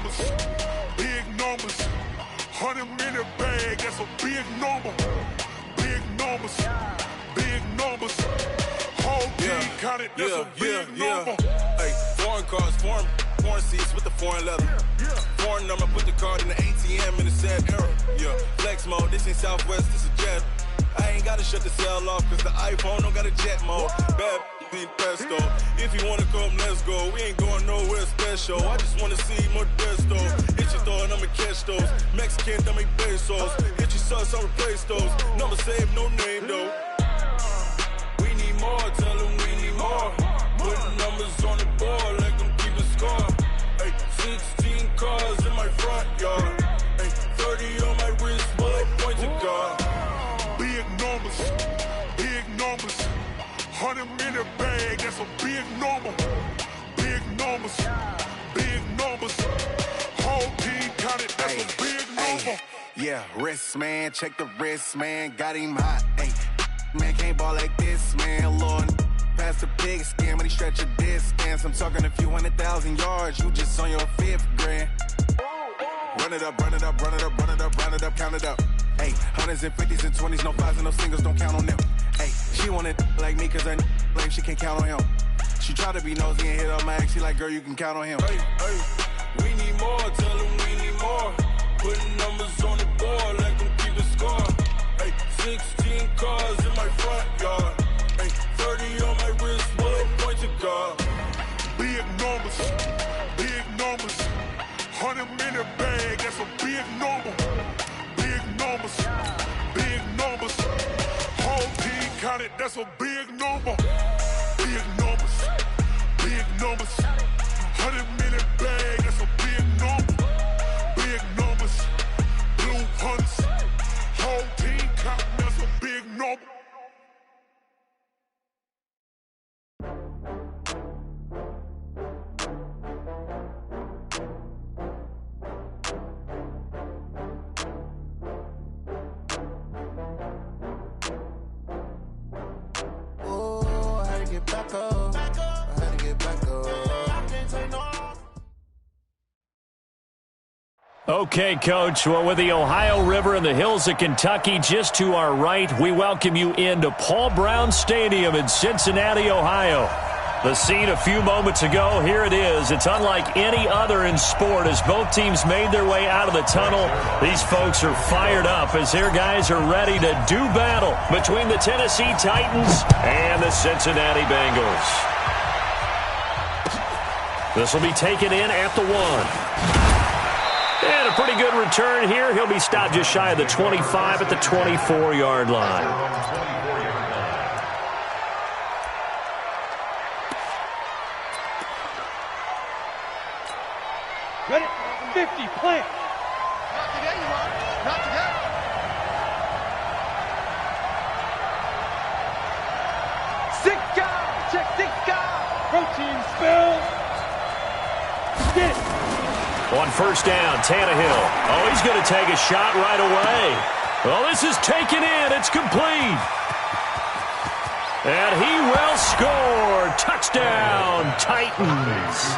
numbers, big numbers. 100-minute bag, that's a big number. Big numbers, big numbers. Whole team counted, that's a big number. Hey, foreign cars, foreign seats with the foreign leather. Foreign number, put the card in the ATM in the sad era. Yeah, flex mode, this ain't Southwest, this is jet. I ain't gotta shut the cell off, cause the iPhone don't got a jet mode. Bad be pesto. If you wanna come, let's go. We ain't going nowhere special. I just wanna see Modesto. Hit your throw and I'ma catch those. Mexican, dummy pesos. Hit your sus, I'll replace those. Number save, no name though. We need more, tell them we need more. Putting numbers on the board, let them keep a score. Hey, 16 cars in my front yard. Hey, 30 on my wrist, bullet point to God. Big numbers, big numbers. 100-minute bag, that's a big number. Big numbers, big numbers. Whole team counted, that's a big number. Yeah, wrist man, check the wrist man, got him hot. Ay, man can't ball like this, man. Lord, past the pig skin, when he stretch a distance. I'm talking a few 100,000 yards, you just on your 5th grand. Run it up, run it up, run it up, run it up, run it up, count it up. Hey, hundreds and 50s and 20s, no 5s and no singles, don't count on them. Hey, she wanted like me cause her like she can't count on him. She tried to be nosy and hit up my ex, she like, girl, you can count on him. Hey, we need more, tell them we need more. Putting numbers on the board, let them keep the score. Hey, 16 cars in my front yard. Hey, 30 on my wrist, bullet point to God. Big numbers, big numbers. 100-minute bag, that's a big number. Big numbers, big numbers. Whole team counted, that's a big number. Big numbers, big numbers. 100-minute bag, that's a big number. Big numbers, blue hunts. Whole team counting, that's a big number. Okay, Coach. Well, with the Ohio River and the hills of Kentucky just to our right, we welcome you into Paul Brown Stadium in Cincinnati, Ohio. The scene a few moments ago, here it is. It's unlike any other in sport as both teams made their way out of the tunnel. These folks are fired up as their guys are ready to do battle between the Tennessee Titans and the Cincinnati Bengals. This will be taken in at the 1. And a pretty good return here. He'll be stopped just shy of the 25 at the 24-yard line. Ready? 50, plant. Not today, you are. Not today. Six guys. Check 6 guys. Protein spill. Get it. On first down, Tannehill. Oh, he's going to take a shot right away. Well, this is taken in. It's complete. And he will score. Touchdown, Titans.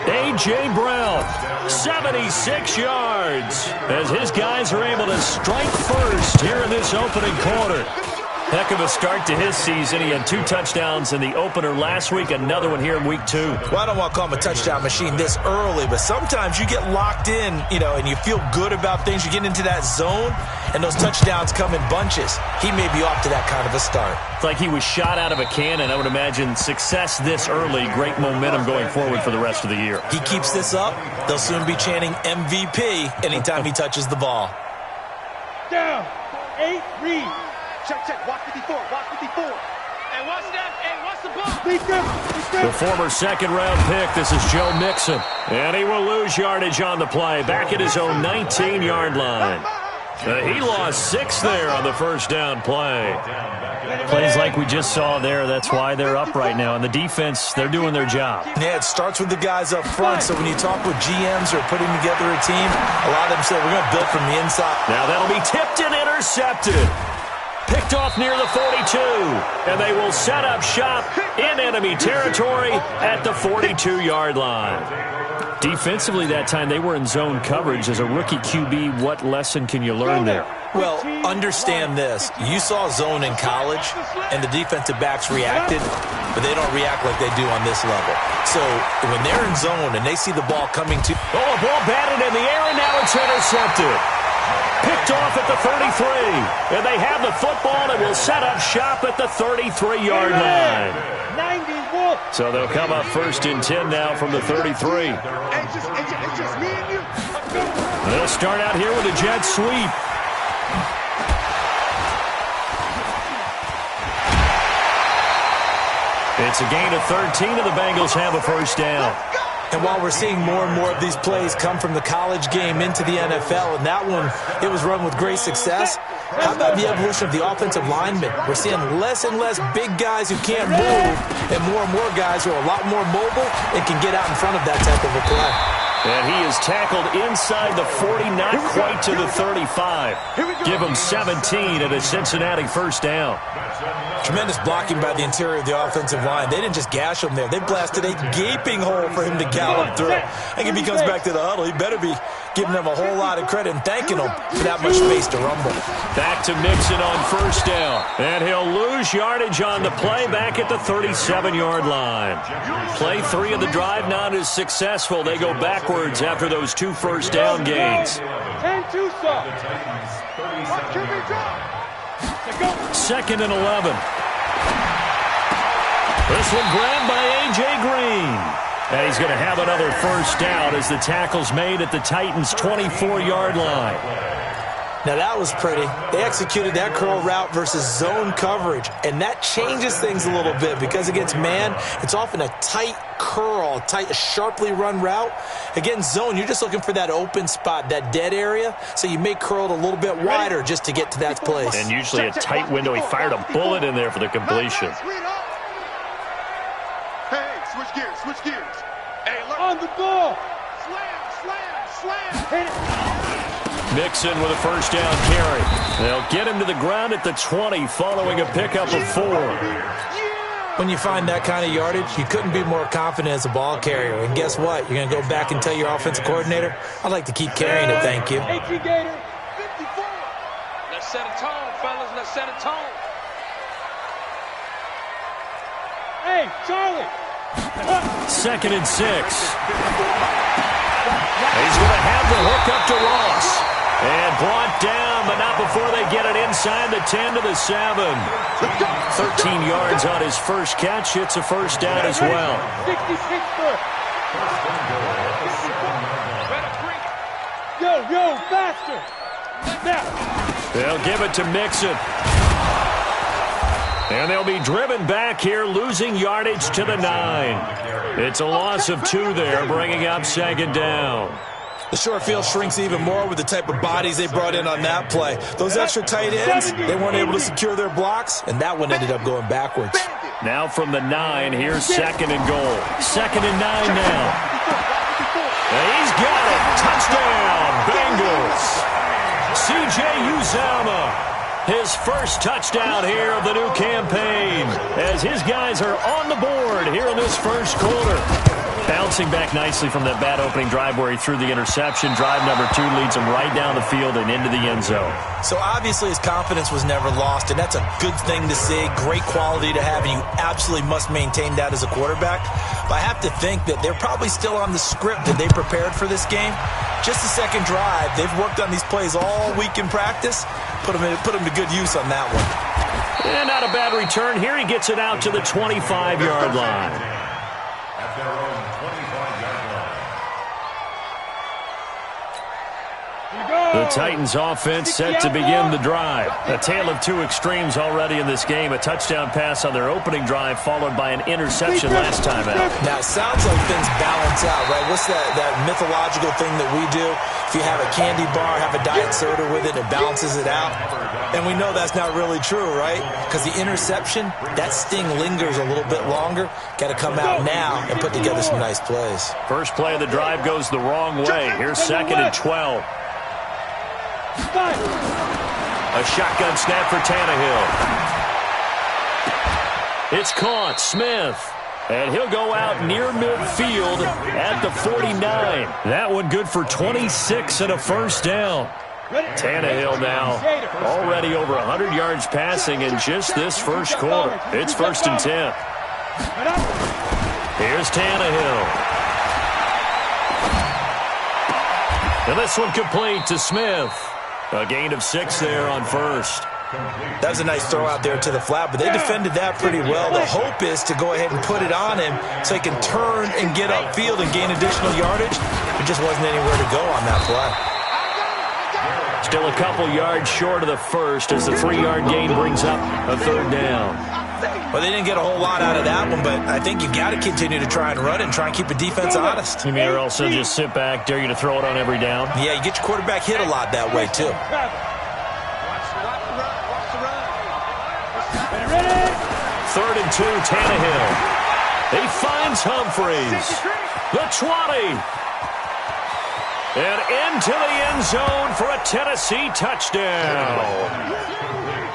A.J. Brown, 76 yards, as his guys are able to strike first here in this opening quarter. Heck of a start to his season. He had 2 touchdowns in the opener last week, another one here in week 2. Well, I don't want to call him a touchdown machine this early, but sometimes you get locked in, and you feel good about things. You get into that zone, and those touchdowns come in bunches. He may be off to that kind of a start. It's like he was shot out of a cannon. I would imagine success this early, great momentum going forward for the rest of the year. He keeps this up, they'll soon be chanting MVP anytime he touches the ball. Down. 8, read. Check. Watch 54. Watch 54. Hey, watch that. Hey, watch the ball. Lead them. The former second-round pick, this is Joe Mixon. And he will lose yardage on the play, back at his own 19-yard line. He lost 6 there on the first down play. Plays like we just saw there, that's why they're up right now. And the defense, they're doing their job. Yeah, it starts with the guys up front. So when you talk with GMs or putting together a team, a lot of them say we're going to build from the inside. Now that'll be tipped and intercepted. Picked off near the 42, and they will set up shop in enemy territory at the 42-yard line. Defensively that time, they were in zone coverage. As a rookie QB, what lesson can you learn there? Well, understand this. You saw zone in college, and the defensive backs reacted, but they don't react like they do on this level. So when they're in zone and they see the ball coming to... Oh, a ball batted in the air, and now it's intercepted. Picked off at the 33. And they have the football and will set up shop at the 33-yard line. 91. So they'll come up 1st and 10 now from the 33. It's just me and you. They'll start out here with a jet sweep. It's a gain of 13, and the Bengals have a first down. And while we're seeing more and more of these plays come from the college game into the NFL, and that one, it was run with great success, how about the evolution of the offensive linemen? We're seeing less and less big guys who can't move and more guys who are a lot more mobile and can get out in front of that type of a play. And he is tackled inside the 40, not quite to the 35. Give him 17 at a Cincinnati first down. Tremendous blocking by the interior of the offensive line. They didn't just gash him there. They blasted a gaping hole for him to gallop through. I think if he comes back to the huddle, he better be giving them a whole lot of credit and thanking them for that much space to rumble. Back to Mixon on first down. And he'll lose yardage on the play back at the 37-yard line. Play 3 of the drive not as successful. They go backwards after those 2 first down gains. 10-2 stop. Second and 11. This one grabbed by A.J. Green. And he's going to have another first down as the tackle's made at the Titans' 24-yard line. Now that was pretty. They executed that curl route versus zone coverage, and that changes things a little bit because against man, it's often a tight curl, a sharply run route. Against zone, you're just looking for that open spot, that dead area, so you may curl it a little bit wider just to get to that place. And usually a tight window. He fired a bullet in there for the completion. Hey, switch gears. Hey, look. On the ball. Slam. Hit it. Mixon with a first down carry. They'll get him to the ground at the 20 following a pickup of 4. When you find that kind of yardage, you couldn't be more confident as a ball carrier. And guess what? You're going to go back and tell your offensive coordinator, I'd like to keep carrying it, thank you. 18 Gator. 54. Let's set a tone, fellas. Let's set a tone. Hey, Charlie. Second and 6. He's going to have the hook up to Ross. And brought down, but not before they get it inside the 10 to the 7. 13 yards on his first catch. It's a first down as well. 66 foot. Yo, faster. Now. They'll give it to Mixon. And they'll be driven back here, losing yardage to the 9. It's a loss of 2 there, bringing up second down. The short field shrinks even more with the type of bodies they brought in on that play. Those extra tight ends, they weren't able to secure their blocks, and that one ended up going backwards. Now from the 9, here's second and goal. Second and 9 now. And he's got it. Touchdown, Bengals. C.J. Uzomah. His first touchdown here of the new campaign as his guys are on the board here in this first quarter. Bouncing back nicely from that bad opening drive where he threw the interception. Drive number 2 leads him right down the field and into the end zone. So obviously his confidence was never lost, and that's a good thing to see. Great quality to have, and you absolutely must maintain that as a quarterback. But I have to think that they're probably still on the script that they prepared for this game. Just the second drive. They've worked on these plays all week in practice. Put them to good use on that one. And not a bad return. Here he gets it out to the 25-yard line. At their own 25-yard line. The Titans offense set to begin the drive. A tale of 2 extremes already in this game. A touchdown pass on their opening drive followed by an interception last time out. Now, it sounds like things balance out, right? What's that mythological thing that we do? If you have a candy bar, have a diet soda with it, it balances it out. And we know that's not really true, right? Because the interception, that sting lingers a little bit longer. Got to come out now and put together some nice plays. First play of the drive goes the wrong way. Here's second and 12. A shotgun snap for Tannehill. It's caught. Smith. And he'll go out near midfield at the 49. That one good for 26 and a first down. Tannehill now already over 100 yards passing in just this first quarter. It's 1st and 10. Here's Tannehill. And this one complete to Smith. A gain of 6 there on first. That was a nice throw out there to the flat, but they defended that pretty well. The hope is to go ahead and put it on him so he can turn and get upfield and gain additional yardage. There just wasn't anywhere to go on that play. Still a couple yards short of the first as the 3-yard gain brings up a 3rd down. Well, they didn't get a whole lot out of that one, but I think you've got to continue to try and run it and try and keep the defense honest. You mean or else they'll just sit back, dare you to throw it on every down? Yeah, you get your quarterback hit a lot that way, too. 3rd and 2, Tannehill. He finds Humphreys. The 20. And into the end zone for a Tennessee touchdown.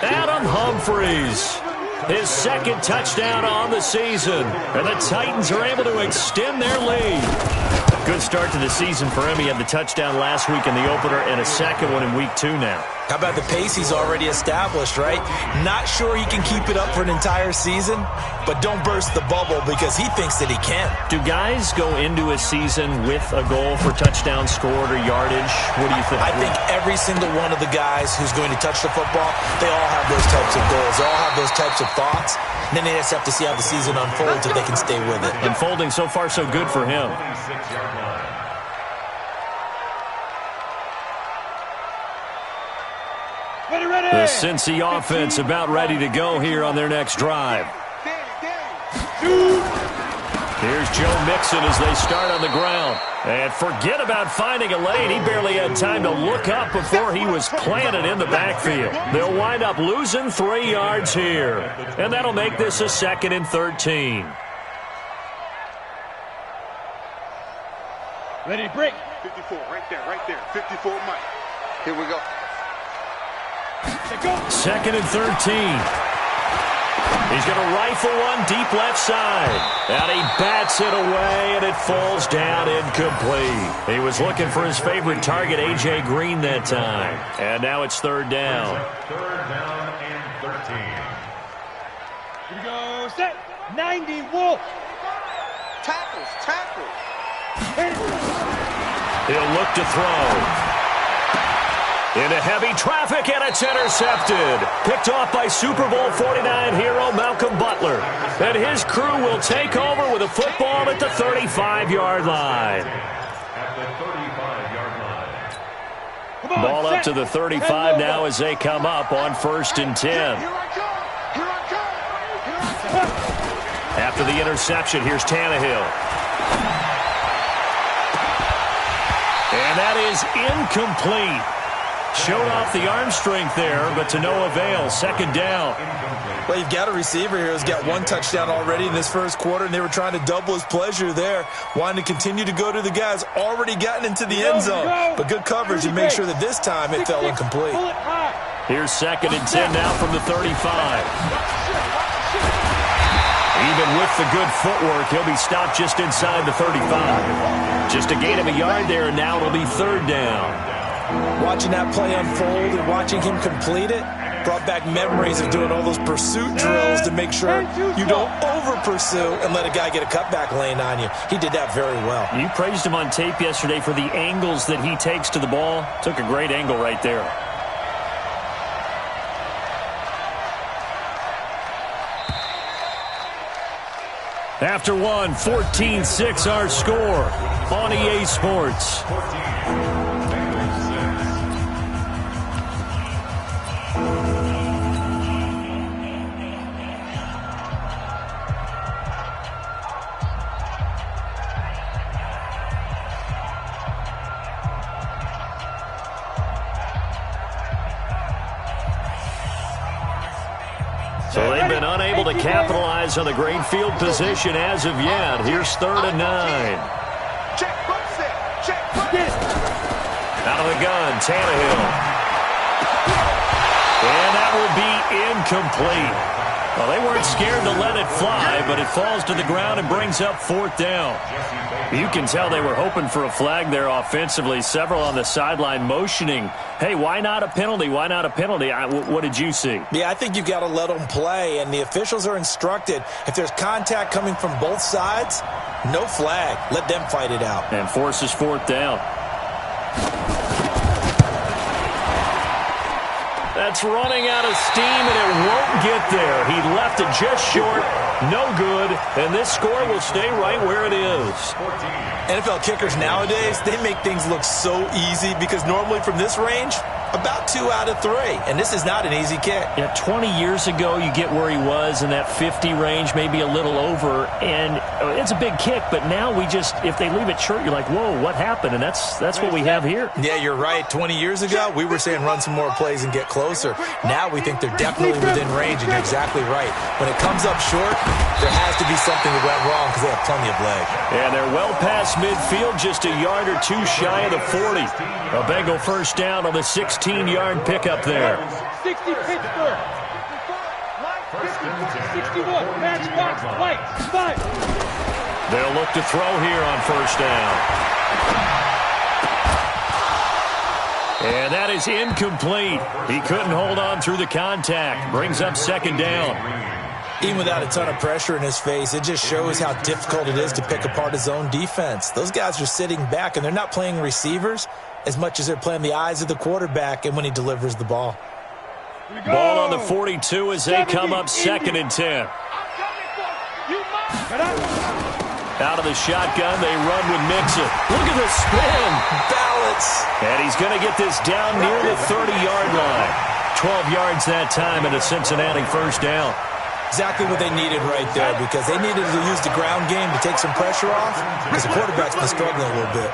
Adam Humphreys. His 2nd touchdown on the season. And the Titans are able to extend their lead. Good start to the season for him. He had the touchdown last week in the opener and a 2nd one in week 2 now. How about the pace he's already established, right? Not sure he can keep it up for an entire season, but don't burst the bubble because he thinks that he can. Do guys go into a season with a goal for touchdown scored or yardage? What do you think? I think every single one of the guys who's going to touch the football, they all have those types of goals. They all have those types of thoughts. And then they just have to see how the season unfolds if they can stay with it. Unfolding so far so good for him. The Cincy offense about ready to go here on their next drive. Here's Joe Mixon as they start on the ground. And forget about finding a lane. He barely had time to look up before he was planted in the backfield. They'll wind up losing 3 yards here. And that'll make this a 2nd and 13. Ready to break. 54, right there. 54, Mike. Here we go. 2nd and 13. He's going to rifle one deep left side. And he bats it away, and it falls down incomplete. He was looking for his favorite target, A.J. Green, that time. And now it's 3rd down. 3rd down and 13. Here we go. Set. 90, Wolf. Tackles. He'll look to throw. Into heavy traffic, and it's intercepted. Picked off by Super Bowl 49 hero Malcolm Butler. And his crew will take over with a football at the 35-yard line. Ball up to the 35 now as they come up on 1st and 10. After the interception, here's Tannehill. And that is incomplete. Showed off the arm strength there, but to no avail. 2nd down. Well, you've got a receiver here who's got 1 touchdown already in this first quarter, and they were trying to double his pleasure there, wanting to continue to go to the guys already gotten into the end zone. But good coverage and make sure that this time it fell incomplete. Here's 2nd and 10 now from the 35. Even with the good footwork, he'll be stopped just inside the 35. Just a gain of a yard there, and now it'll be 3rd down. Watching that play unfold and watching him complete it brought back memories of doing all those pursuit drills to make sure you don't over-pursue and let a guy get a cutback lane on you. He did that very well. You praised him on tape yesterday for the angles that he takes to the ball. Took a great angle right there. After one, 14-6 our score on EA Sports. So they've been unable to capitalize on the great field position as of yet. Here's 3rd and 9. Out of the gun, Tannehill. And that will be incomplete. Well, they weren't scared to let it fly, but it falls to the ground and brings up 4th down. You can tell they were hoping for a flag there offensively. Several on the sideline motioning, hey, why not a penalty? Why not a penalty? What did you see? Yeah, I think you got to let them play, and the officials are instructed, if there's contact coming from both sides, no flag. Let them fight it out. And forces 4th down. That's running out of steam, and it won't get there. He left it just short. No good. And this score will stay right where it is. NFL kickers nowadays, they make things look so easy because normally from this range, about 2 out of 3. And this is not an easy kick. Yeah, 20 years ago, you get where he was in that 50 range, maybe a little over. And it's a big kick, but now we just, if they leave it short, you're like, whoa, what happened? And that's what we have here. Yeah, you're right. 20 years ago, we were saying run some more plays and get closer. Now we think they're definitely within range, and you're exactly right. When it comes up short, there has to be something that went wrong because they have plenty of leg. And they're well past midfield, just a yard or 2 shy of the 40. A Bengal first down on the 16-yard pickup there. 60 Pittsburgh. 61. Matchbox lights. 5. They'll look to throw here on first down. And that is incomplete. He couldn't hold on through the contact. Brings up 2nd down. Even without a ton of pressure in his face, it just shows how difficult it is to pick apart his own defense. Those guys are sitting back, and they're not playing receivers as much as they're playing the eyes of the quarterback and when he delivers the ball. Ball on the 42 as they come up 2nd and 10. Out of the shotgun, they run with Mixon. Look at the spin. Balance. And he's going to get this down near the 30-yard line. 12 yards that time and a Cincinnati first down. Exactly what they needed right there, because they needed to use the ground game to take some pressure off because the quarterback's been struggling a little bit.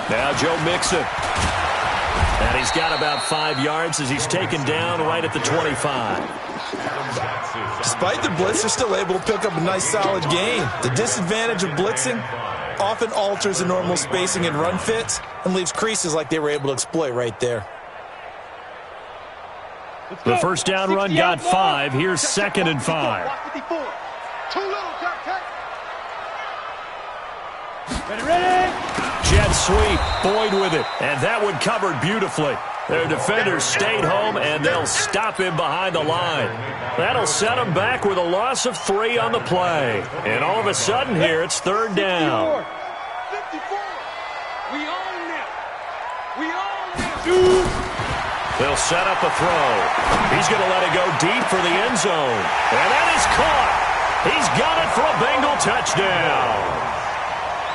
Now Joe Mixon. And he's got about 5 yards as he's taken down right at the 25. Despite the blitz, they're still able to pick up a nice solid gain. The disadvantage of blitzing often alters the normal spacing and run fits and leaves creases like they were able to exploit right there. The first down run got 5. Here's 2nd and 5. Ready? Jet sweep. Boyd with it. And that one covered beautifully. Their defenders stayed home, and they'll stop him behind the line. That'll set them back with a loss of 3 on the play. And all of a sudden here, it's 3rd down. 54. We own them. We own them. They'll set up a throw. He's going to let it go deep for the end zone. And that is caught. He's got it for a Bengal touchdown.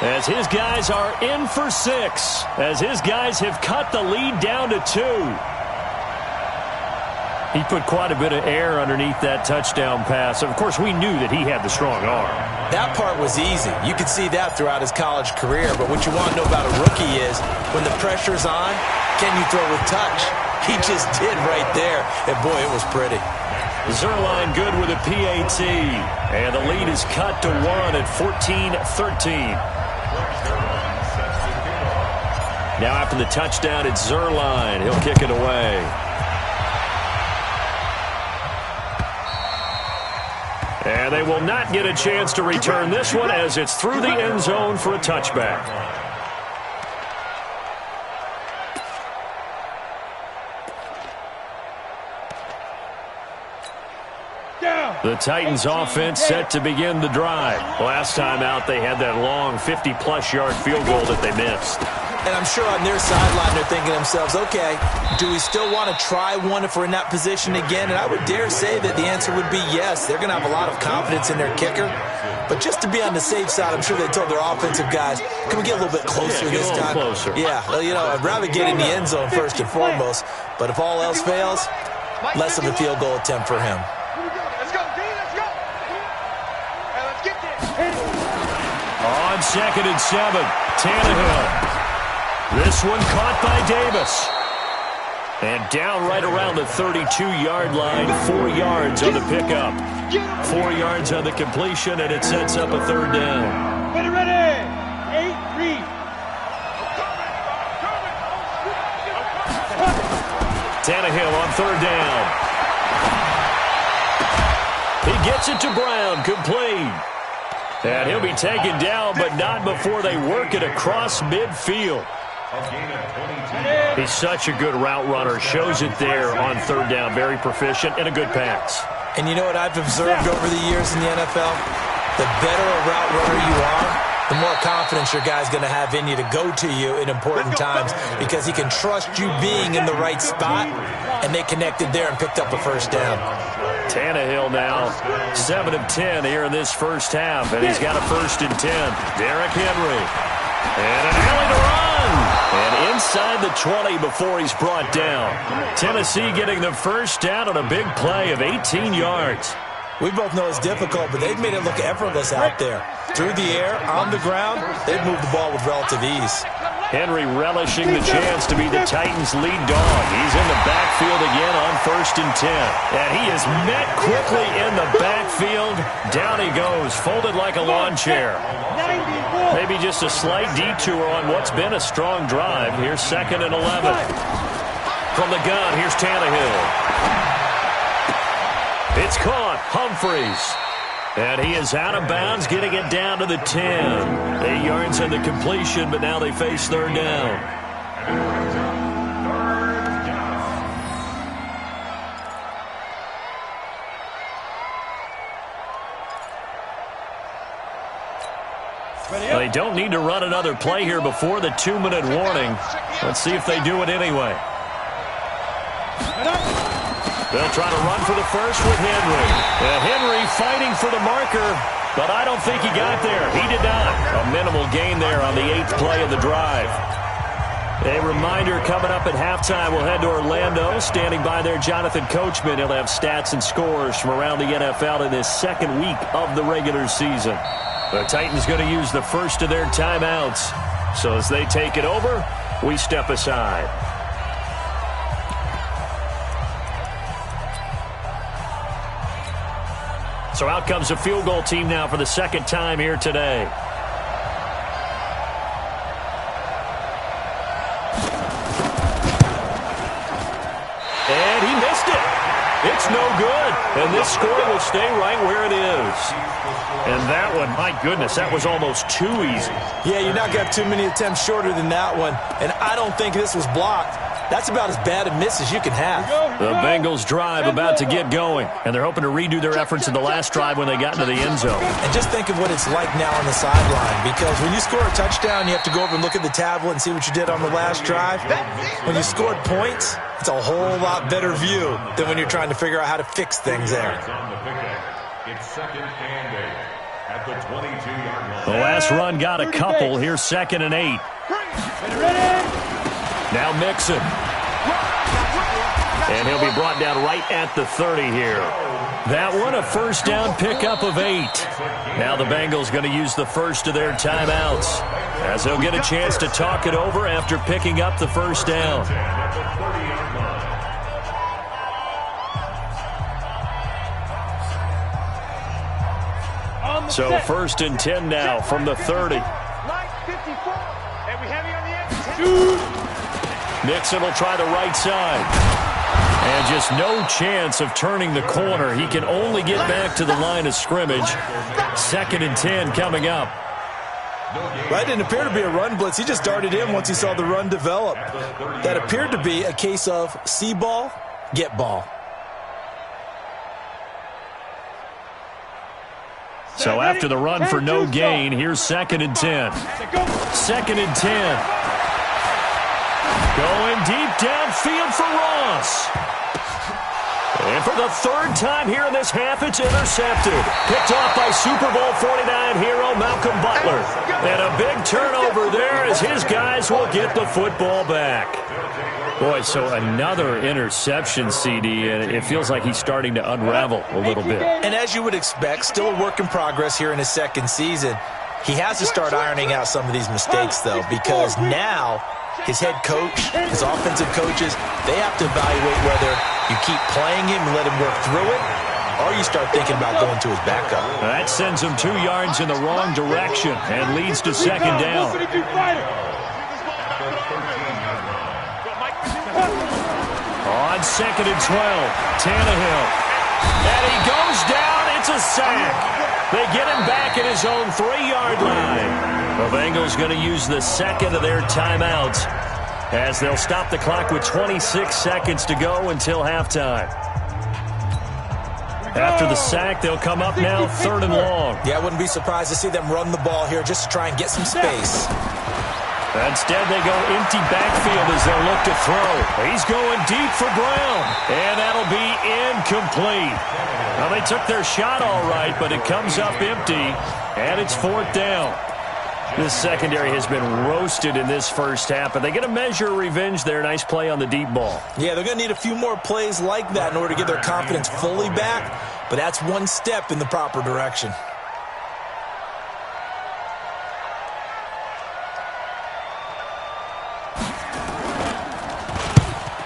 As his guys are in for 6. As his guys have cut the lead down to 2. He put quite a bit of air underneath that touchdown pass. Of course, we knew that he had the strong arm. That part was easy. You could see that throughout his college career. But what you want to know about a rookie is when the pressure's on, can you throw with touch? He just did right there. And, boy, it was pretty. Zerline good with a PAT. And the lead is cut to 1 at 14-13. Now after the touchdown, it's Zerline. He'll kick it away. And they will not get a chance to return this one as it's through the end zone for a touchback. The Titans offense set to begin the drive. Last time out, they had that long 50-plus yard field goal that they missed. And I'm sure on their sideline they're thinking to themselves, okay, do we still want to try one if we're in that position again? And I would dare say that the answer would be yes. They're going to have a lot of confidence in their kicker. But just to be on the safe side, I'm sure they told their offensive guys, can we get a little bit closer this time? Closer. Yeah, well, you know, I'd rather get in the end zone first and foremost. But if all else fails, less of a field goal attempt for him. On 2nd and 7, Tannehill. This one caught by Davis. And down right around the 32-yard line, 4 yards on the pickup. 4 yards on the completion, and it sets up a 3rd down. Ready. 8, read. Tannehill on 3rd down. gets it to Brown, complete. And he'll be taken down, but not before they work it across midfield. He's such a good route runner. Shows it there on third down. Very proficient and a good pass. And you know what I've observed over the years in the NFL? The better a route runner you are, the more confidence your guy's going to have in you to go to you in important times because he can trust you being in the right spot, and they connected there and picked up a first down. Tannehill now 7 of 10 here in this first half, and he's got a 1st and 10. Derrick Henry. And an alley to run. And inside the 20 before he's brought down. Tennessee getting the first down on a big play of 18 yards. We both know it's difficult, but they've made it look effortless out there. Through the air, on the ground, they've moved the ball with relative ease. Henry relishing the chance to be the Titans' lead dog. He's in the backfield again on 1st and 10. And he is met quickly in the backfield. Down he goes, folded like a lawn chair. Maybe just a slight detour on what's been a strong drive. Here's 2nd and 11. From the gun, here's Tannehill. It's caught. Humphreys. And he is out of bounds, getting it down to the 10. 8 yards in the completion, but now they face third down. Well, they don't need to run another play here before the 2-minute warning. Let's see if they do it anyway. They'll try to run for the first with Henry. Henry fighting for the marker, but I don't think he got there. He did not. A minimal gain there on the 8th play of the drive. A reminder, coming up at halftime, we'll head to Orlando. Standing by there, Jonathan Coachman. He'll have stats and scores from around the NFL in this second week of the regular season. The Titans going to use the first of their timeouts. So as they take it over, we step aside. So out comes a field goal team now for the second time here today. And he missed it. It's no good. And this score will stay right where it is. And that one, my goodness, that was almost too easy. Yeah, you're not going to have too many attempts shorter than that one. And I don't think this was blocked. That's about as bad a miss as you can have. The Bengals drive about to get going, and they're hoping to redo their efforts in the last drive when they got into the end zone. And just think of what it's like now on the sideline, because when you score a touchdown, you have to go over and look at the tablet and see what you did on the last drive. When you scored points, it's a whole lot better view than when you're trying to figure out how to fix things there. It's 2nd and 8 at the 22-yard line. The last run got a couple. Here's 2nd and 8. Now Mixon. And he'll be brought down right at the 30 here. That one a first down pickup of 8. Now the Bengals going to use the first of their timeouts as they'll get a chance to talk it over after picking up the first down. So 1st and 10 now from the 30. Mixon will try the right side. And just no chance of turning the corner. He can only get back to the line of scrimmage. 2nd and 10 coming up. That didn't appear to be a run blitz. He just darted in once he saw the run develop. That appeared to be a case of see ball, get ball. So after the run for no gain, here's 2nd and 10. 2nd and 10. Going deep downfield for Ross. And for the 3rd time here in this half, it's intercepted. Picked off by Super Bowl 49 hero Malcolm Butler. And a big turnover there as his guys will get the football back. Boy, so another interception, CD, and it feels like he's starting to unravel a little bit. And as you would expect, still a work in progress here in his 2nd season. He has to start ironing out some of these mistakes, though, because now his head coach, his offensive coaches, they have to evaluate whether you keep playing him and let him work through it, or you start thinking about going to his backup. That sends him 2 yards in the wrong direction and leads to 2nd down. On 2nd and 12, Tannehill. And he goes down. It's a sack. They get him back at his own 3-yard line. The Bengals going to use the second of their timeouts as they'll stop the clock with 26 seconds to go until halftime. After the sack, they'll come up now 3rd and long. Yeah, I wouldn't be surprised to see them run the ball here just to try and get some space. Instead, they go empty backfield as they'll look to throw. He's going deep for Brown, and that'll be incomplete. Well, they took their shot all right, but it comes up empty, and it's 4th down. This secondary has been roasted in this first half, but they get a measure of revenge there. Nice play on the deep ball. Yeah, they're going to need a few more plays like that in order to get their confidence fully back, but that's one step in the proper direction.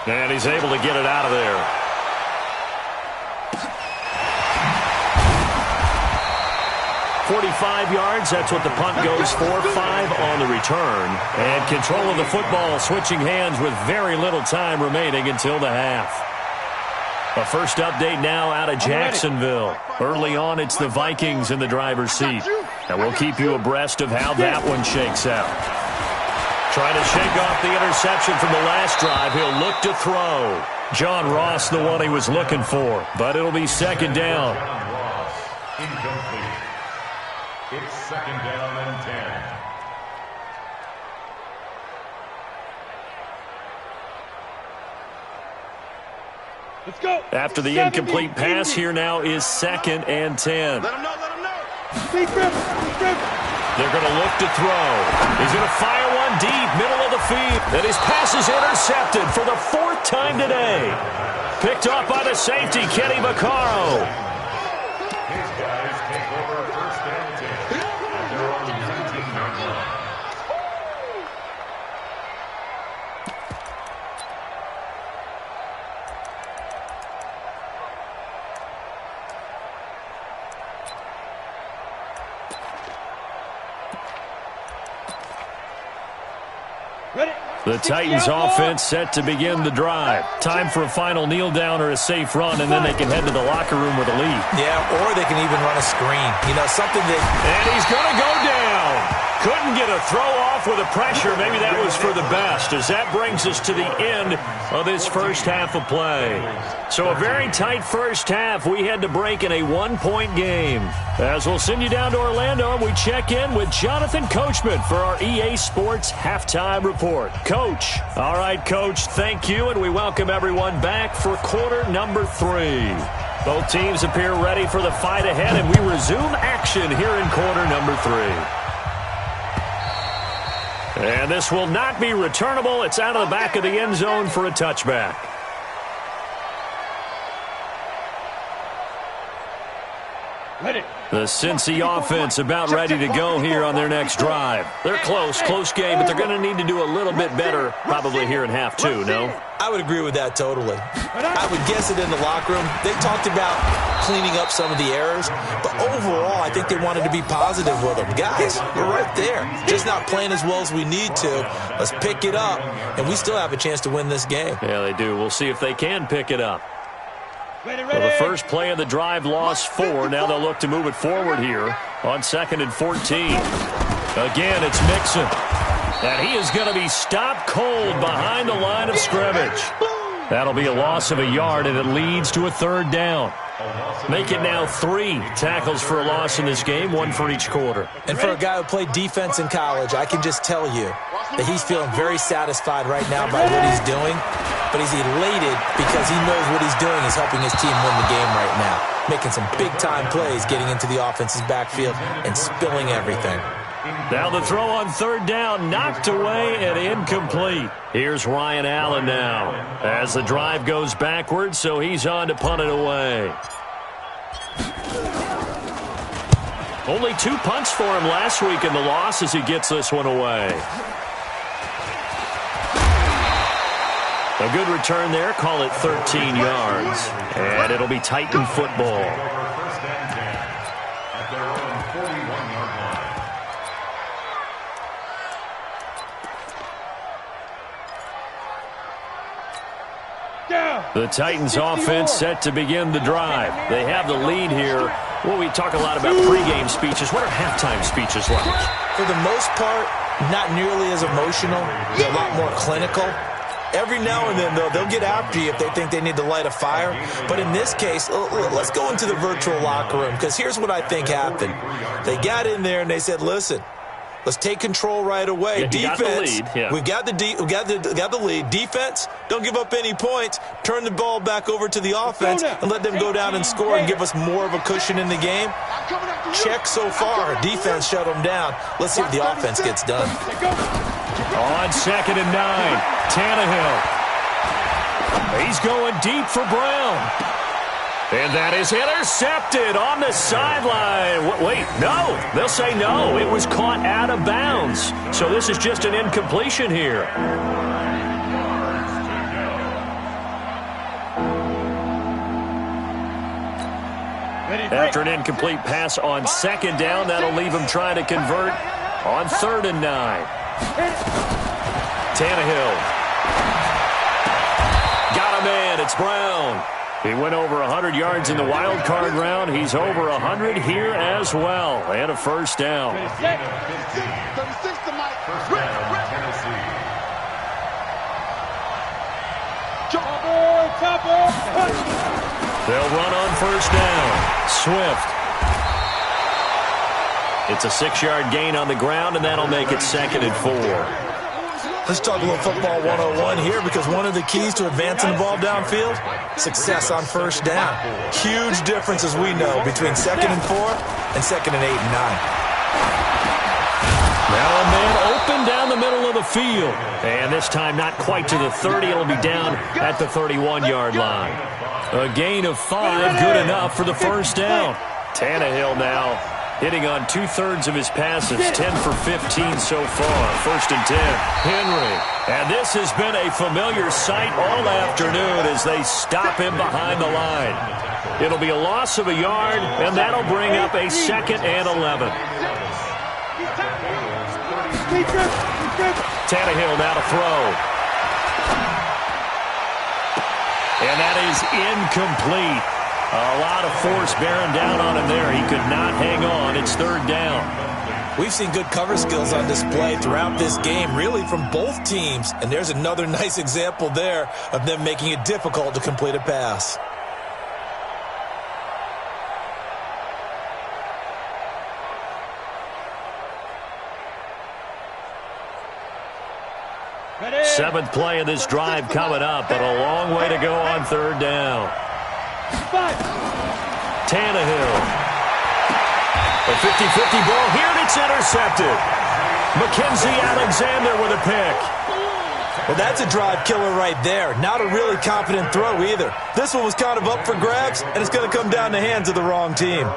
And he's able to get it out of there. 45 yards, that's what the punt goes for. 5 on the return. And control of the football switching hands with very little time remaining until the half. A first update now out of Jacksonville. Early on, it's the Vikings in the driver's seat. And we'll keep you abreast of how that one shakes out. Trying to shake off the interception from the last drive. He'll look to throw. John Ross, the one he was looking for. But it'll be 2nd down. Incomplete. It's 2nd down and 10. Let's go. After the incomplete pass, here now is 2nd and 10. Let him know, let him know. Speed grip, speed grip. They're going to look to throw. He's going to fire one deep, middle of the field. And his pass is intercepted for the 4th time today. Picked off by the safety, Kenny Vaccaro. His guys take over 1st and 10 at their own 19-yard line. The Titans offense set to begin the drive. Time for a final kneel down or a safe run, and then they can head to the locker room with a lead. Yeah, or they can even run a screen. You know, something that... And he's going to go down. Couldn't get a throw off with the pressure. Maybe that was for the best, as that brings us to the end of this first half of play. So a very tight first half. We had to break in a 1-point game. As we'll send you down to Orlando, we check in with Jonathan Coachman for our EA Sports Halftime Report. Coach. All right, Coach, thank you, and we welcome everyone back for quarter number 3. Both teams appear ready for the fight ahead, and we resume action here in quarter number 3. And this will not be returnable. It's out of the back of the end zone for a touchback. Ready. The Cincy offense about ready to go here on their next drive. They're close game, but they're going to need to do a little bit better probably here in half 2, no? I would agree with that totally. I would guess it in the locker room. They talked about cleaning up some of the errors, but overall, I think they wanted to be positive with them. Guys, we're right there. Just not playing as well as we need to. Let's pick it up, and we still have a chance to win this game. Yeah, they do. We'll see if they can pick it up. Ready, Well, the first play of the drive lost 4. Now they'll look to move it forward here on 2nd and 14. Again, it's Mixon. And he is going to be stopped cold behind the line of scrimmage. That'll be a loss of a yard, and it leads to a 3rd down. Make it now 3 tackles for a loss in this game, 1 for each quarter. And for a guy who played defense in college, I can just tell you that he's feeling very satisfied right now by what he's doing. But he's elated because he knows what he's doing is helping his team win the game right now. Making some big-time plays, getting into the offense's backfield, and spilling everything. Now the throw on 3rd down, knocked away and incomplete. Here's Ryan Allen now as the drive goes backwards, so he's on to punt it away. Only 2 punts for him last week in the loss as he gets this one away. A good return there, call it 13 yards. And it'll be Titan football. First and 10 at their own 41-yard line. Down. The Titans offense set to begin the drive. They have the lead here. Well, we talk a lot about pregame speeches. What are halftime speeches like? For the most part, not nearly as emotional. They're a lot more clinical. Every now and then, though, they'll get after you if they think they need to light a fire. But in this case, let's go into the virtual locker room, because here's what I think happened. They got in there and they said, listen, let's take control right away. Yeah, defense, we've got the lead. Defense, don't give up any points. Turn the ball back over to the offense and let them go down and score and give us more of a cushion in the game. Check so far. Defense shut them down. Let's see what the offense gets done. On 2nd and 9, Tannehill. He's going deep for Brown. And that is intercepted on the sideline. Wait, no. They'll say no. It was caught out of bounds. So this is just an incompletion here. After an incomplete pass on 2nd down, that'll leave him trying to convert on 3rd and 9. Tannehill. Got a man. It's Brown. He went over 100 yards in the wild card round. He's over 100 here as well. And a first down. They'll run on first down. Swift. It's a 6-yard gain on the ground, and that'll make it 2nd and 4. Let's talk a little football 101 here, because one of the keys to advancing the ball downfield, success on first down. Huge difference, as we know, between 2nd and 4 and 2nd and 8 and 9. Now a man open down the middle of the field. And this time not quite to the 30. It'll be down at the 31-yard line. A gain of 5, good enough for the first down. Tannehill now hitting on 2/3 of his passes, 10 for 15 so far. 1st and 10. Henry. And this has been a familiar sight all afternoon as they stop him behind the line. It'll be a loss of a yard, and that'll bring up a 2nd and 11. Tannehill now to throw. And that is incomplete. A lot of force bearing down on him there. He could not hang on. It's 3rd down. We've seen good cover skills on display throughout this game, really from both teams. And there's another nice example there of them making it difficult to complete a pass. Seventh play of this drive coming up, but a long way to go on 3rd down. Tannehill. A 50-50 ball here, and it's intercepted. Mackenzie Alexander with a pick. Well, that's a drive killer right there. Not a really confident throw either. This one was kind of up for grabs, and it's going to come down the hands of the wrong team.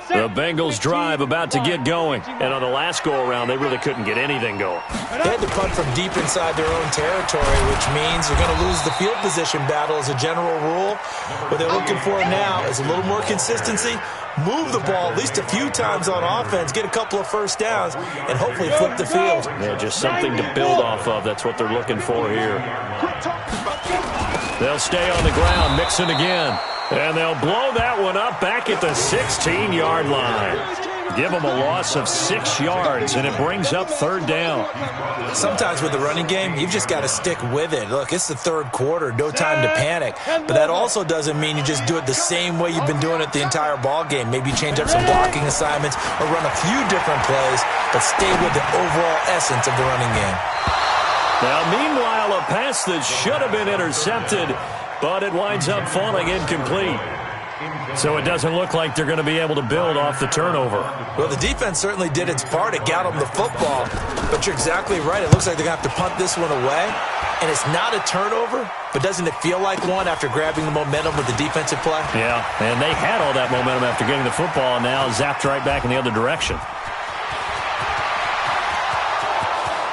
The Bengals drive about to get going. And on the last go-around, they really couldn't get anything going. They had to punt from deep inside their own territory, which means they're going to lose the field position battle as a general rule. What they're looking for now is a little more consistency, move the ball at least a few times on offense, get a couple of first downs, and hopefully flip the field. Yeah, just something to build off of. That's what they're looking for here. They'll stay on the ground, mixing again. And they'll blow that one up back at the 16-yard line. Give them a loss of 6 yards, and it brings up 3rd down. Sometimes with the running game, you've just got to stick with it. Look, it's the 3rd quarter, no time to panic. But that also doesn't mean you just do it the same way you've been doing it the entire ball game. Maybe change up some blocking assignments or run a few different plays, but stay with the overall essence of the running game. Now, meanwhile, a pass that should have been intercepted, but it winds up falling incomplete. So it doesn't look like they're going to be able to build off the turnover. Well, the defense certainly did its part. It got them the football. But you're exactly right. It looks like they're going to have to punt this one away. and it's not a turnover, but doesn't it feel like one after grabbing the momentum with the defensive play? Yeah, and they had all that momentum after getting the football, and now zapped right back in the other direction.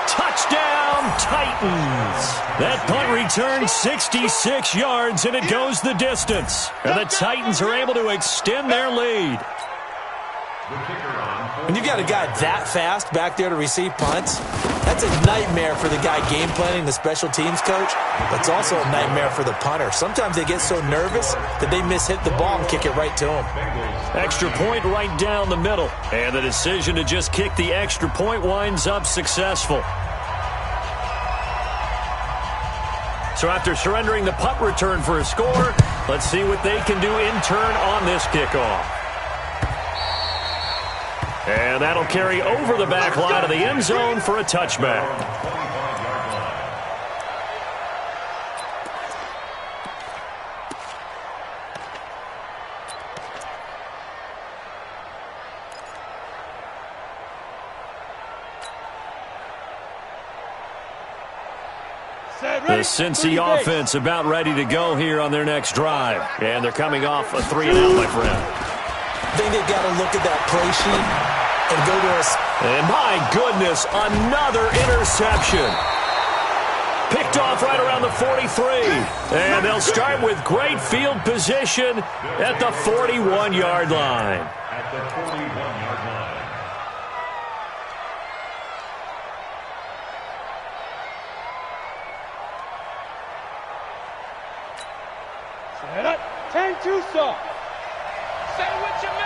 Touchdown, Titans! That punt returned 66 yards, and it goes the distance. And the Titans are able to extend their lead. When you've got a guy that fast back there to receive punts, that's a nightmare for the guy game planning, the special teams coach, but it's also a nightmare for the punter. Sometimes they get so nervous that they mishit the ball and kick it right to him. Extra point right down the middle. And the decision to just kick the extra point winds up successful. So after surrendering the punt return for a score, let's see what they can do in turn on this kickoff. And that'll carry over the back line of the end zone for a touchback. The Cincy offense about ready to go here on their next drive. And they're coming off a 3-and-out, my friend. I think they've got to look at that play sheet and go to us. And my goodness, another interception. Picked off right around the 43. And they'll start with great field position at the 41-yard line. At the 41-yard line. Set up. 10-2 soft. Say what you mean.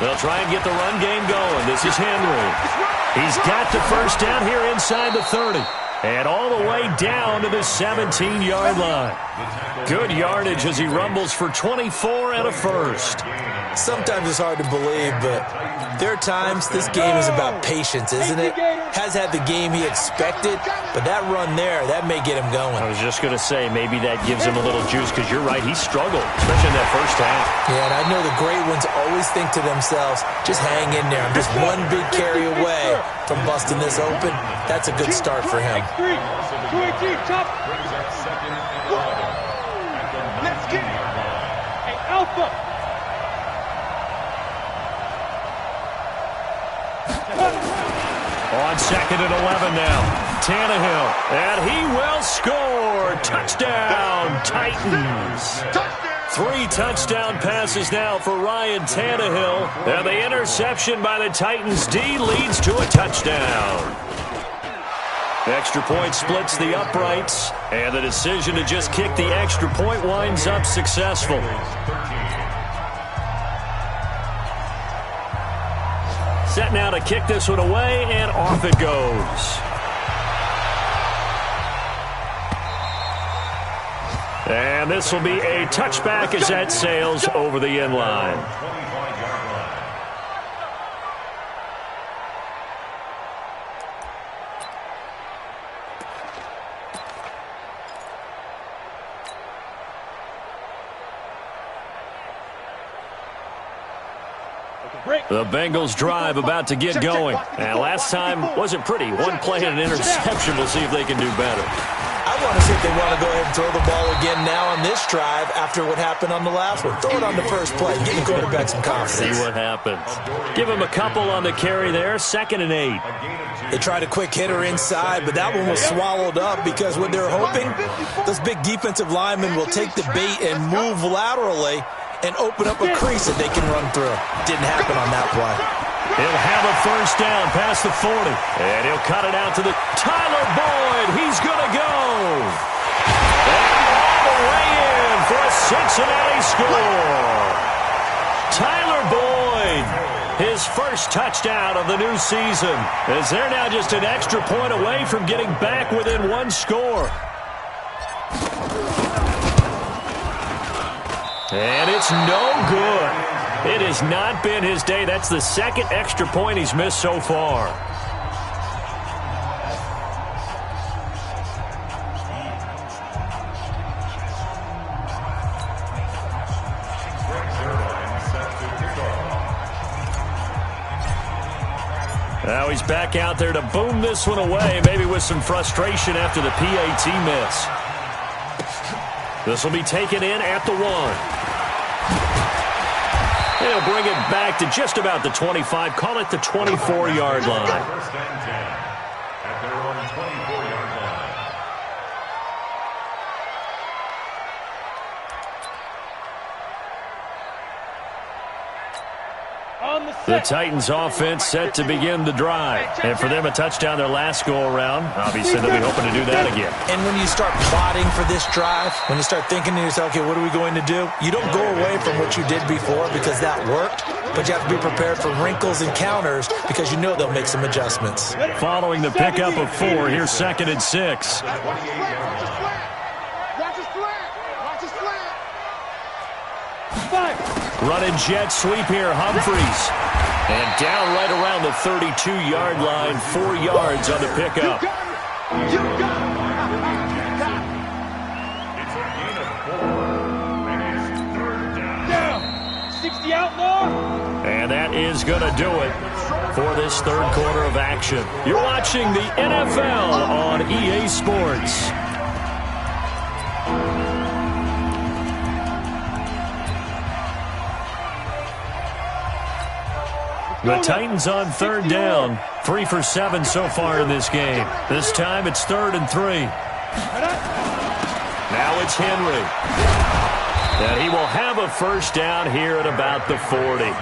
They'll try and get the run game going. This is Henry. He's got the first down here inside the 30. And all the way down to the 17-yard line. Good yardage as he rumbles for 24 and a first. Sometimes it's hard to believe, but there are times this game is about patience, isn't it? Has had the game he expected, but that run there, that may get him going. I was just going to say, maybe that gives him a little juice, because you're right, he struggled, especially in that first half. Yeah, and I know the great ones always think to themselves, just hang in there. I'm just one big carry away from busting this open. That's a good start for him. 218, top. Let's get it. Hey, Alpha. On second and 11 now, Tannehill, and he will score. Touchdown, Titans. 3 touchdown passes now for Ryan Tannehill, and the interception by the Titans D leads to a touchdown. Extra point splits the uprights, and the decision to just kick the extra point winds up successful. Set now to kick this one away, and off it goes. And this will be a touchback as that sails over the end line. The Bengals drive about to get going. And last time wasn't pretty. One play and an interception. We'll see if they can do better. I want to see if they want to go ahead and throw the ball again now on this drive after what happened on the last one. Throw it on the first play. Give the quarterback some confidence. See what happens. Give him a couple on the carry there. 2nd and 8. They tried a quick hitter inside, but that one was swallowed up because what they're hoping, those big defensive linemen will take the bait and move laterally and open up a crease that they can run through. Didn't happen on that play. He'll have a first down past the 40. And he'll cut it out to the Tyler Boyd. He's going to go. And all the way in for a Cincinnati score. Tyler Boyd, his first touchdown of the new season, as they're now just an extra point away from getting back within 1 score. And it's no good. It has not been his day. That's the 2nd extra point he's missed so far. Now he's back out there to boom this one away, maybe with some frustration after the PAT miss. This will be taken in at the 1. He'll bring it back to just about the 25, call it the 24-yard line. First and 10 at their own 24-yard line. The Titans offense set to begin the drive. And for them, a touchdown their last go-around. Obviously, they'll be hoping to do that again. And when you start plotting for this drive, when you start thinking to yourself, okay, what are we going to do? You don't go away from what you did before because that worked, but you have to be prepared for wrinkles and counters because you know they'll make some adjustments. Following the pickup of 4, here's 2nd and 6. Running jet sweep here, Humphreys. And down right around the 32-yard line, 4 yards on the pickup. It's a gain of 4. And it's 3rd down. 60 out more. And that is going to do it for this 3rd quarter of action. You're watching the NFL on EA Sports. The Titans on 3rd down. 3 for 7 so far in this game. This time it's 3rd and 3. Now it's Henry. And he will have a first down here at about the 40.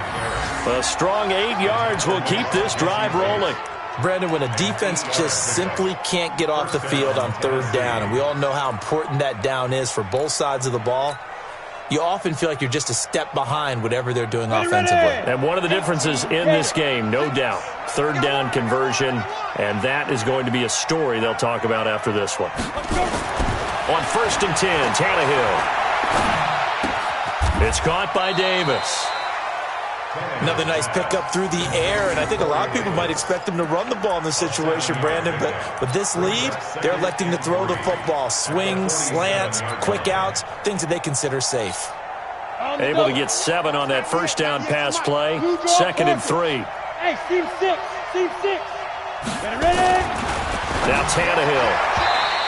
A strong 8 yards will keep this drive rolling. Brandon, when a defense just simply can't get off the field on 3rd down, and we all know how important that down is for both sides of the ball, you often feel like you're just a step behind whatever they're doing offensively. And one of the differences in this game, no doubt, 3rd down conversion, and that is going to be a story they'll talk about after this one. On 1st and 10, Tannehill. It's caught by Davis. Another nice pickup through the air, and I think a lot of people might expect them to run the ball in this situation, Brandon, but with this lead, they're electing to throw the football. Swings, slants, quick outs, things that they consider safe. Able to get 7 on that first down pass play. 2nd and 3. Hey, team 6. Team 6. Get ready. Now Tannehill.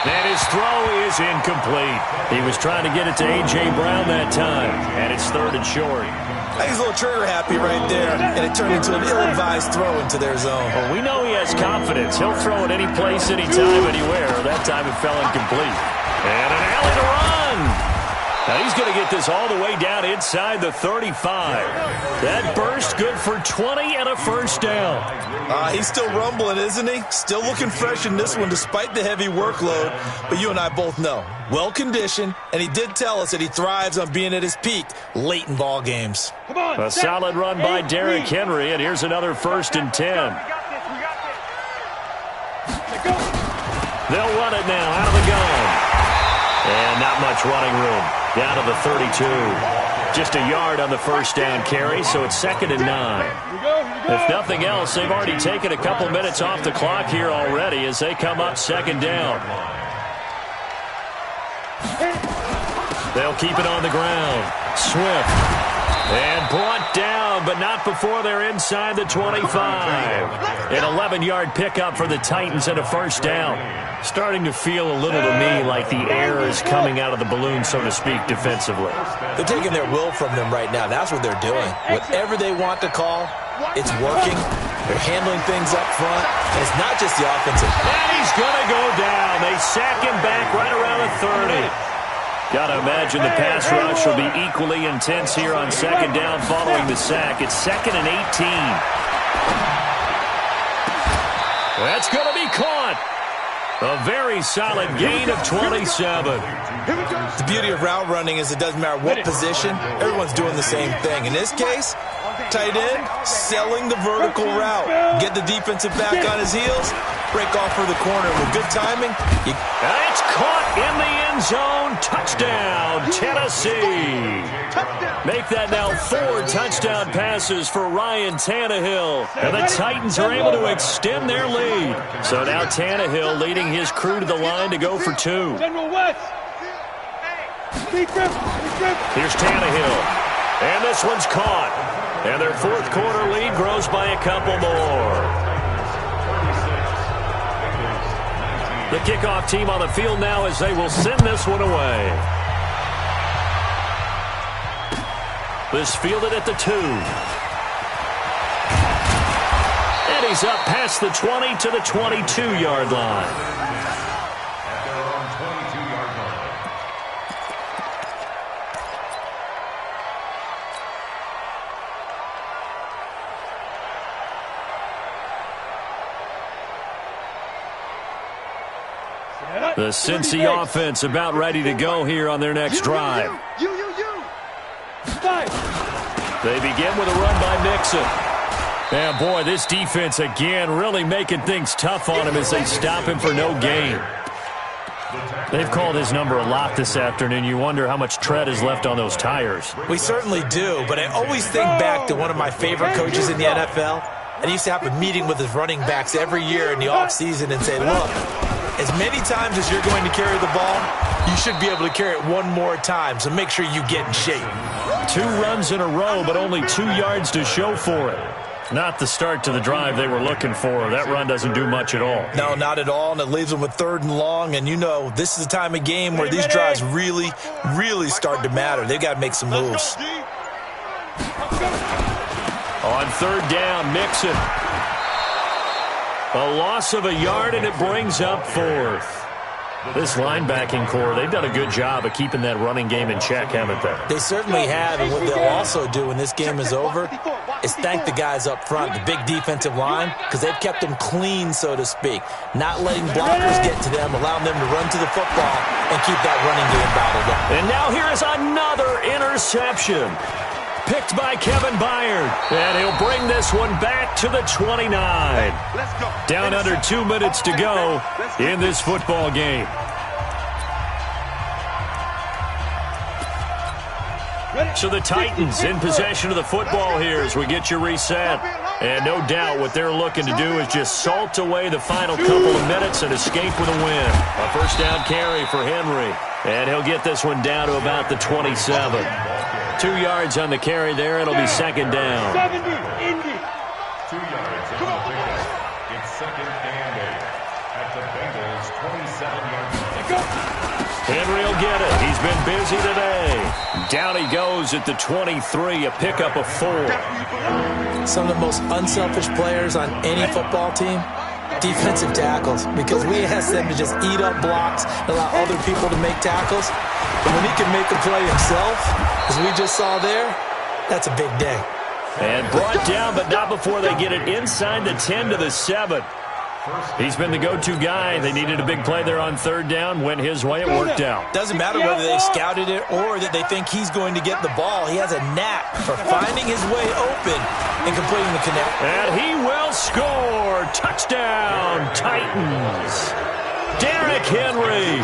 And his throw is incomplete. He was trying to get it to A.J. Brown that time, and it's 3rd and short. I think he's a little trigger happy right there, and it turned into an ill-advised throw into their zone. Well, we know he has confidence. He'll throw it any place, anytime, anywhere. That time it fell incomplete. And an alley to run. Now he's going to get this all the way down inside the 35. That burst good for 20 and a first down. He's still rumbling, isn't he? Still looking fresh in this one despite the heavy workload. But you and I both know, well-conditioned, and he did tell us that he thrives on being at his peak late in ball games. Come on. A solid run by Derrick Henry, and here's another 1st and 10. They'll run it now out of the gun. And not much running room. Down to the 32. Just a yard on the first down carry, so it's 2nd and 9. If nothing else, they've already taken a couple minutes off the clock here already as they come up 2nd down. They'll keep it on the ground. Swift. And brought down, but not before they're inside the 25. An 11-yard pickup for the Titans and a first down. Starting to feel a little to me like the air is coming out of the balloon, so to speak, defensively. They're taking their will from them right now. That's what they're doing. Whatever they want to call, it's working. They're handling things up front, and it's not just the offensive. And he's going to go down. They sack him back right around the 30. Got to imagine the pass rush will be equally intense here on 2nd down following the sack. It's 2nd and 18. That's going to be caught. A very solid gain of 27. The beauty of route running is it doesn't matter what position, everyone's doing the same thing. In this case, tight end, selling the vertical route. Get the defensive back on his heels, break off for the corner. With good timing, it's caught in the end zone. Touchdown, Tennessee. Make that now 4 touchdown passes for Ryan Tannehill. And the Titans are able to extend their lead. So now Tannehill leading his crew to the line to go for 2. General West. Here's Tannehill. And this one's caught. And their 4th quarter lead grows by a couple more. The kickoff team on the field now as they will send this one away. This fielded at the 2. And he's up past the 20 to the 22-yard line. At their own 22-yard line. The Cincy offense about ready to go here on their next drive. They begin with a run by Mixon. And boy, this defense again really making things tough on him as they stop him for no gain. They've called his number a lot this afternoon. You wonder how much tread is left on those tires. We certainly do, but I always think back to one of my favorite coaches in the NFL. And he used to have a meeting with his running backs every year in the offseason and say, look, as many times as you're going to carry the ball, you should be able to carry it one more time, so make sure you get in shape. 2 runs in a row, but only 2 yards to show for it. Not the start to the drive they were looking for. That run doesn't do much at all. No, not at all, and it leaves them with 3rd and long. And you know, this is the time of game where these drives really, really start to matter. They've got to make some moves. On 3rd down, Mixon. A loss of a yard, and it brings up 4th. This linebacking core, they've done a good job of keeping that running game in check, haven't they? They certainly have, and what they'll also do when this game is over is thank the guys up front, the big defensive line, because they've kept them clean, so to speak. Not letting blockers get to them, allowing them to run to the football and keep that running game bottled up. And now here is another interception. Picked by Kevin Byard. And he'll bring this one back to the 29. Down under 2 minutes to go in this football game. So the Titans in possession of the football here as we get you reset. And no doubt what they're looking to do is just salt away the final couple of minutes and escape with a win. A 1st down carry for Henry. And he'll get this one down to about the 27. 2 yards on the carry there. It'll be 2nd down. 2 yards on the pickup. It's 2nd and 8 at the Bengals' 27-yard line. Henry will get it. He's been busy today. Down he goes at the 23, a pickup of 4. Some of the most unselfish players on any football team, defensive tackles, because we ask them to just eat up blocks and allow other people to make tackles. But when he can make a play himself, as we just saw there, that's a big day. And brought down, but not before they get it inside the 10 to the 7. He's been the go-to guy. They needed a big play there on 3rd down. Went his way. It worked out. Doesn't matter whether they scouted it or that they think he's going to get the ball. He has a knack for finding his way open and completing the connect. And he will score. Touchdown, Titans. Derrick Henry.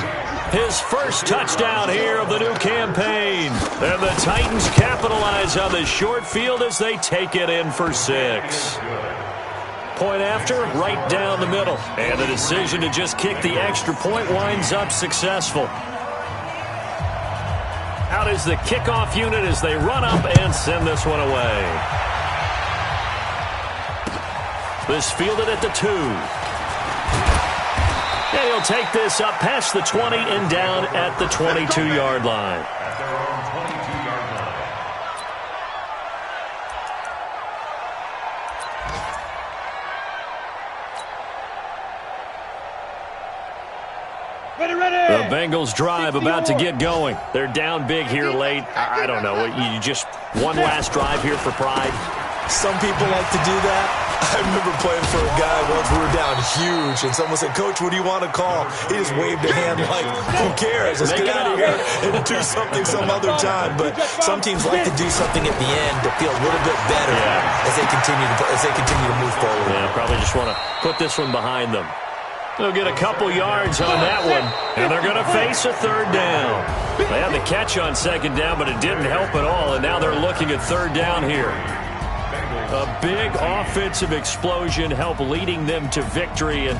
His first touchdown here of the new campaign. And the Titans capitalize on the short field as they take it in for 6. Point after, right down the middle. And the decision to just kick the extra point winds up successful. Out is the kickoff unit as they run up and send this one away. This fielded at the 2. And he'll take this up past the 20 and down at the 22-yard line. At their own 22-yard line. The Bengals drive about to get going. They're down big here late. I don't know. You just one last drive here for pride. Some people like to do that. I remember playing for a guy once. We were down huge, and someone said, "Coach, what do you want to call?" He just waved a hand like, "Who cares? Let's get out of here and do something some other time." But some teams like to do something at the end to feel a little bit better as they continue to move forward. Yeah, probably just want to put this one behind them. They'll get a couple yards on that one, and they're going to face a 3rd down. They had the catch on 2nd down, but it didn't help at all, and now they're looking at 3rd down here. A big offensive explosion helped leading them to victory, and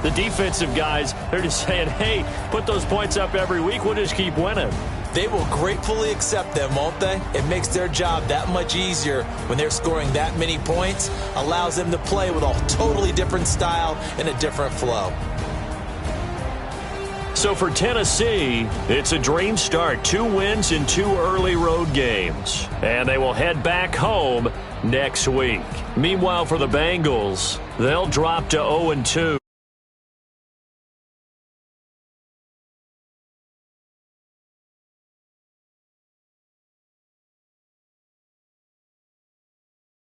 the defensive guys, they're just saying, hey, put those points up every week, we'll just keep winning. They will gratefully accept them, won't they? It makes their job that much easier when they're scoring that many points, allows them to play with a totally different style and a different flow. So for Tennessee, it's a dream start. 2 wins in 2 early road games. And they will head back home next week. Meanwhile, for the Bengals, they'll drop to 0-2.